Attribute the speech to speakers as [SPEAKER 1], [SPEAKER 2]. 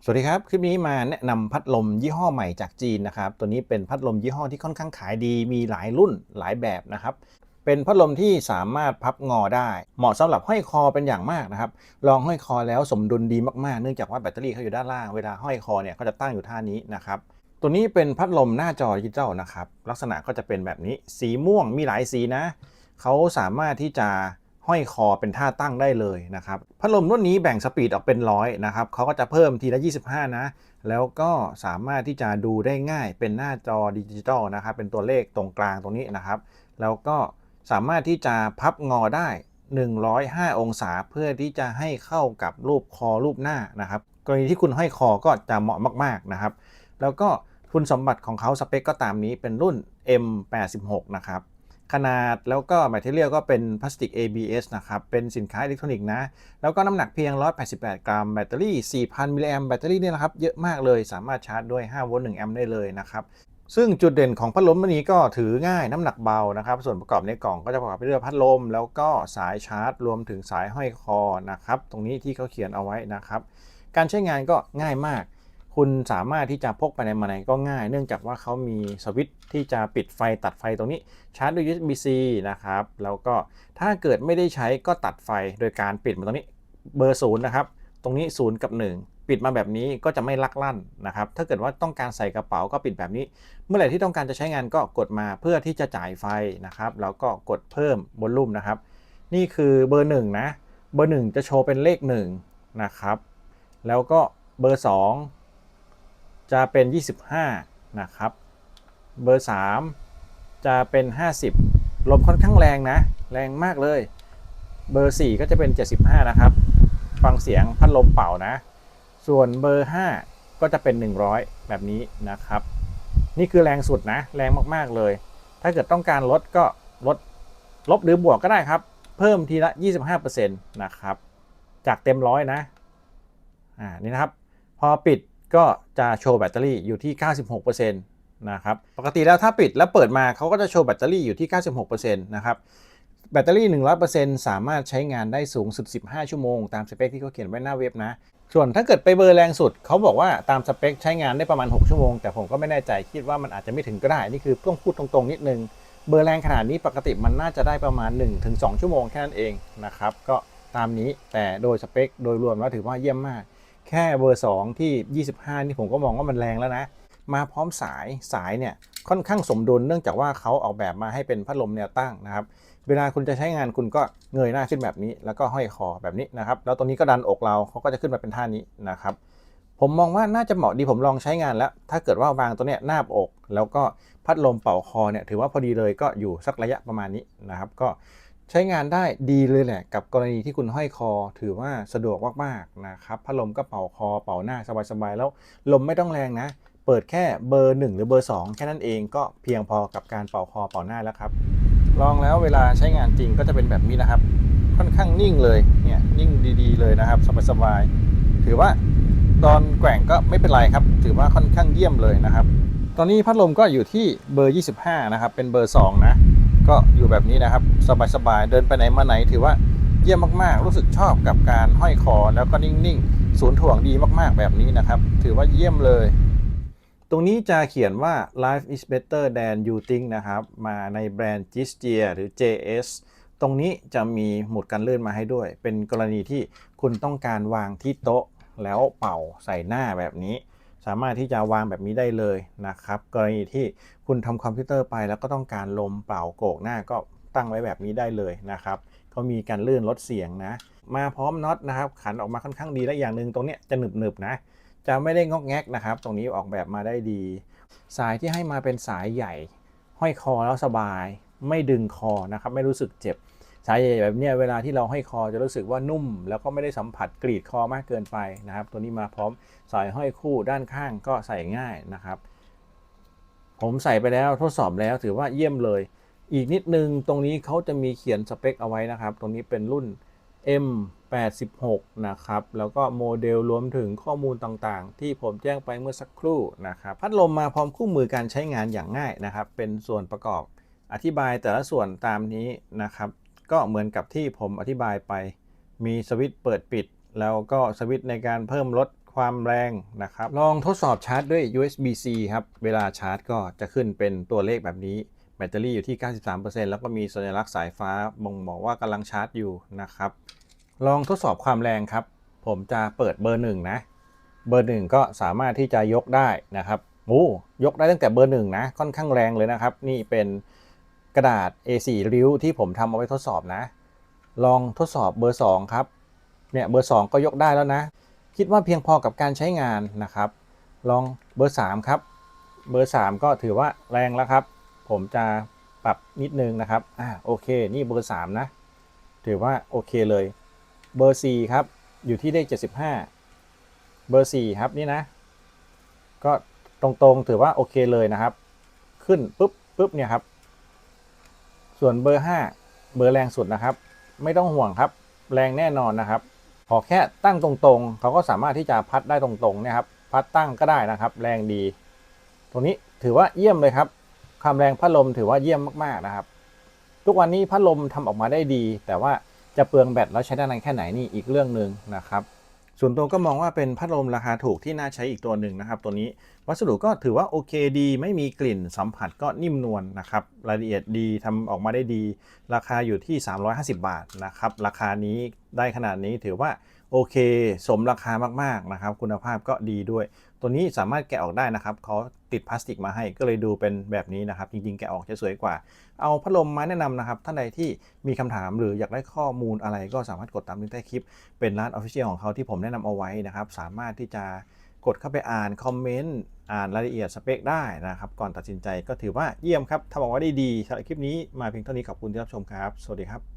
[SPEAKER 1] สวัสดีครับคลิปนี้มาแนะนำพัดลมยี่ห้อใหม่จากจีนนะครับตัวนี้เป็นพัดลมยี่ห้อที่ค่อนข้างขายดีมีหลายรุ่นหลายแบบนะครับเป็นพัดลมที่สามารถพับงอได้เหมาะสำหรับห้อยคอเป็นอย่างมากนะครับลองห้อยคอแล้วสมดุลดีมากๆเนื่องจากว่าแบตเตอรี่เขาอยู่ด้านล่างเวลาห้อยคอเนี่ยเขาจะตั้งอยู่ท่านี้นะครับตัวนี้เป็นพัดลมหน้าจอดิจิตอลนะครับลักษณะก็จะเป็นแบบนี้สีม่วงมีหลายสีนะเขาสามารถที่จะห้อยคอเป็นท่าตั้งได้เลยนะครับพัดลมรุ่นนี้แบ่งสปีดออกเป็นร้อยนะครับเขาก็จะเพิ่มทีละ25นะแล้วก็สามารถที่จะดูได้ง่ายเป็นหน้าจอดิจิตอลนะครับเป็นตัวเลขตรงกลางตรงนี้นะครับแล้วก็สามารถที่จะพับงอได้105องศาเพื่อที่จะให้เข้ากับรูปคอรูปหน้านะครับกรณีที่คุณห้อยคอก็จะเหมาะมากๆนะครับแล้วก็คุณสมบัติของเขาสเปคก็ตามนี้เป็นรุ่น M86 นะครับขนาดแล้วก็แมทเทียลก็เป็นพลาสติก ABS นะครับเป็นสินค้าอิเล็กทรอนิกส์นะแล้วก็น้ำหนักเพียง188กรัมแบตเตอรี่ 4,000 มิลลิแอมแบตเตอรี่เนี่ยนะครับเยอะมากเลยสามารถชาร์จด้วย5โวลต์1แอมป์ได้เลยนะครับซึ่งจุดเด่นของพัดลมตัวนี้ก็ถือง่ายน้ำหนักเบานะครับส่วนประกอบในกล่องก็จะประกอบไปด้วยพัดลมแล้วก็สายชาร์จรวมถึงสายห้อยคอนะครับตรงนี้ที่เขาเขียนเอาไว้นะครับการใช้งานก็ง่ายมากคุณสามารถที่จะพกไปไหนมาไหนก็ง่ายเนื่องจากว่าเขามีสวิตช์ที่จะปิดไฟตัดไฟตรงนี้ชาร์จด้วย USB-C นะครับแล้วก็ถ้าเกิดไม่ได้ใช้ก็ตัดไฟโดยการปิดมาตรงนี้เบอร์0นะครับตรงนี้0กับ1ปิดมาแบบนี้ก็จะไม่ลักลั่นนะครับถ้าเกิดว่าต้องการใส่กระเป๋าก็ปิดแบบนี้เมื่อไหร่ที่ต้องการจะใช้งานก็กดมาเพื่อที่จะจ่ายไฟนะครับแล้วก็กดเพิ่มวอลลุ่มนะครับนี่คือเบอร์1นะเบอร์1จะโชว์เป็นเลข1นะครับแล้วก็เบอร์2จะเป็น25นะครับเบอร์3จะเป็น50ลมค่อนข้างแรงนะแรงมากเลยเบอร์4ก็จะเป็น75นะครับฟังเสียงพัดลมเป่านะส่วนเบอร์5ก็จะเป็น100แบบนี้นะครับนี่คือแรงสุดนะแรงมากๆเลยถ้าเกิดต้องการลดก็ลดลบหรือบวกก็ได้ครับเพิ่มทีละ 25% นะครับจากเต็มร้อยนะนี่นะครับพอปิดก็จะโชว์แบตเตอรี่อยู่ที่ 96% นะครับปกติแล้วถ้าปิดแล้วเปิดมาเขาก็จะโชว์แบตเตอรี่อยู่ที่ 96% นะครับแบตเตอรี่ 100% สามารถใช้งานได้สูงสุด15ชั่วโมงตามสเปคที่เขาเขียนไว้หน้าเว็บนะส่วนถ้าเกิดไปเบอร์แรงสุดเขาบอกว่าตามสเปคใช้งานได้ประมาณ6ชั่วโมงแต่ผมก็ไม่แน่ใจคิดว่ามันอาจจะไม่ถึงก็ได้นี่คือต้องพูดตรงๆนิดนึงเบอร์แรงขนาดนี้ปกติมันน่าจะได้ประมาณ 1-2 ชั่วโมงแค่นั้นเองนะครับก็ตามนี้แต่โดยสเปคโดยรวมแล้วถือว่าเยี่ยมมากแค่เบอร์2ที่25นี่ผมก็มองว่ามันแรงแล้วนะมาพร้อมสายเนี่ยค่อนข้างสมดุลเนื่องจากว่าเขาออกแบบมาให้เป็นพัดลมแนวตั้งนะครับเวลาคุณจะใช้งานคุณก็เงยหน้าขึ้นแบบนี้แล้วก็ห้อยคอแบบนี้นะครับแล้วตรงนี้ก็ดันอกเราเขาก็จะขึ้นมาเป็นท่านี้นะครับผมมองว่าน่าจะเหมาะดีผมลองใช้งานแล้วถ้าเกิดว่าวางตัวเนี้ยหน้าอกแล้วก็พัดลมเป่าคอเนี่ยถือว่าพอดีเลยก็อยู่สักระยะประมาณนี้นะครับก็ใช้งานได้ดีเลยแหละกับกรณีที่คุณห้อยคอถือว่าสะดวกมากๆนะครับพัดลมก็เป่าคอเป่าหน้าสบายๆแล้วลมไม่ต้องแรงนะเปิดแค่เบอร์1หรือเบอร์2แค่นั้นเองก็เพียงพอกับการเป่าคอเป่าหน้าแล้วครับลองแล้วเวลาใช้งานจริงก็จะเป็นแบบนี้นะครับค่อนข้างนิ่งเลยเนี่ยนิ่งดีๆเลยนะครับสบายๆถือว่าตอนแกว่งก็ไม่เป็นไรครับถือว่าค่อนข้างเยี่ยมเลยนะครับตอนนี้พัดลมก็อยู่ที่เบอร์25นะครับเป็นเบอร์2นะก็อยู่แบบนี้นะครับสบายๆเดินไปไหนมาไหนถือว่าเยี่ยมมากๆรู้สึกชอบกับการห้อยคอแล้วก็นิ่งๆศูนย์ถ่วงดีมากๆแบบนี้นะครับถือว่าเยี่ยมเลยตรงนี้จะเขียนว่า Life is better than you think นะครับมาในแบรนด์ Gistia หรือ JS ตรงนี้จะมีหมุดกันลื่นมาให้ด้วยเป็นกรณีที่คุณต้องการวางที่โต๊ะแล้วเป่าใส่หน้าแบบนี้สามารถที่จะวางแบบนี้ได้เลยนะครับกรณีที่คุณทำคอมพิวเตอร์ไปแล้วก็ต้องการลมเป่าโกกหน้าก็ตั้งไว้แบบนี้ได้เลยนะครับเขามีการลื่นลดเสียงนะมาพร้อมน็อตนะครับขันออกมาค่อนข้างดีและอย่างหนึ่งตรงนี้จะหนึบๆนะจะไม่ได้งอกแงกนะครับตรงนี้ออกแบบมาได้ดีสายที่ให้มาเป็นสายใหญ่ห้อยคอแล้วสบายไม่ดึงคอนะครับไม่รู้สึกเจ็บสายใหญ่แบบนี้เวลาที่เราห้อยคอจะรู้สึกว่านุ่มแล้วก็ไม่ได้สัมผัสกรีดคอมากเกินไปนะครับตัวนี้มาพร้อมสายห้อยคู่ด้านข้างก็ใส่ง่ายนะครับผมใส่ไปแล้วทดสอบแล้วถือว่าเยี่ยมเลยอีกนิดนึงตรงนี้เขาจะมีเขียนสเปคเอาไว้นะครับตรงนี้เป็นรุ่น M86 นะครับแล้วก็โมเดลรวมถึงข้อมูลต่างๆที่ผมแจ้งไปเมื่อสักครู่นะครับพัดลมมาพร้อมคู่มือการใช้งานอย่างง่ายนะครับเป็นส่วนประกอบอธิบายแต่ละส่วนตามนี้นะครับก็เหมือนกับที่ผมอธิบายไปมีสวิตช์เปิดปิดแล้วก็สวิตช์ในการเพิ่มลด ความแรงนะครับลองทดสอบชาร์จด้วย USB-C ครับเวลาชาร์จก็จะขึ้นเป็นตัวเลขแบบนี้แบตเตอรี่อยู่ที่ 93% แล้วก็มีสัญลักษณ์สายฟ้าบ่งบอกว่ากำลังชาร์จอยู่นะครับลองทดสอบความแรงครับผมจะเปิดเบอร์ 1นะเบอร์ 1ก็สามารถที่จะยกได้นะครับยกได้ตั้งแต่เบอร์ 1นะค่อนข้างแรงเลยนะครับนี่เป็นกระดาษ A4 ริ้วที่ผมทำเอาไว้ทดสอบนะลองทดสอบเบอร์ 2ครับเนี่ยเบอร์ 2ก็ยกได้แล้วนะคิดว่าเพียงพอกับการใช้งานนะครับลองเบอร์ 3ครับเบอร์ 3ก็ถือว่าแรงแล้วครับผมจะปรับนิดนึงนะครับโอเคนี่เบอร์ 3นะถือว่าโอเคเลยเบอร์ 4ครับอยู่ที่เลข75เบอร์ 4ครับนี่นะก็ตรงๆถือว่าโอเคเลยนะครับขึ้นปุ๊บเนี่ยครับส่วนเบอร์ 5เบอร์แรงสุดนะครับไม่ต้องห่วงครับแรงแน่นอนนะครับพอแค่ตั้งตรงๆเขาก็สามารถที่จะพัดได้ตรงๆเนี่ยครับพัดตั้งก็ได้นะครับแรงดีตรงนี้ถือว่าเยี่ยมเลยครับความแรงพัดลมถือว่าเยี่ยมมากๆนะครับทุกวันนี้พัดลมทำออกมาได้ดีแต่ว่าจะเปลืองแบตแล้วใช้ได้นานแค่ไหนนี่อีกเรื่องหนึ่งนะครับส่วนตัวก็มองว่าเป็นพัดลมราคาถูกที่น่าใช้อีกตัวหนึ่งนะครับตัวนี้วัสดุก็ถือว่าโอเคดีไม่มีกลิ่นสัมผัสก็นิ่มนวลนะครับรายละเอียดดีทำออกมาได้ดีราคาอยู่ที่350 บาทนะครับราคานี้ได้ขนาดนี้ถือว่าโอเคสมราคามากๆนะครับคุณภาพก็ดีด้วยตัวนี้สามารถแกะออกได้นะครับเขาติดพลาสติกมาให้ก็เลยดูเป็นแบบนี้นะครับจริงๆแกะออกจะสวยกว่าเอาพัดลมมาแนะนำนะครับท่านใดที่มีคำถามหรืออยากได้ข้อมูลอะไรก็สามารถกดตามลิงก์ใต้คลิปเป็นร้าน Official ของเขาที่ผมแนะนำเอาไว้นะครับสามารถที่จะกดเข้าไปอ่านคอมเมนต์อ่านรายละเอียดสเปคได้นะครับก่อนตัดสินใจก็ถือว่าเยี่ยมครับทำออกมาได้ดีสำหรับคลิปนี้มาเพียงเท่านี้ขอบคุณที่รับชมครับสวัสดีครับ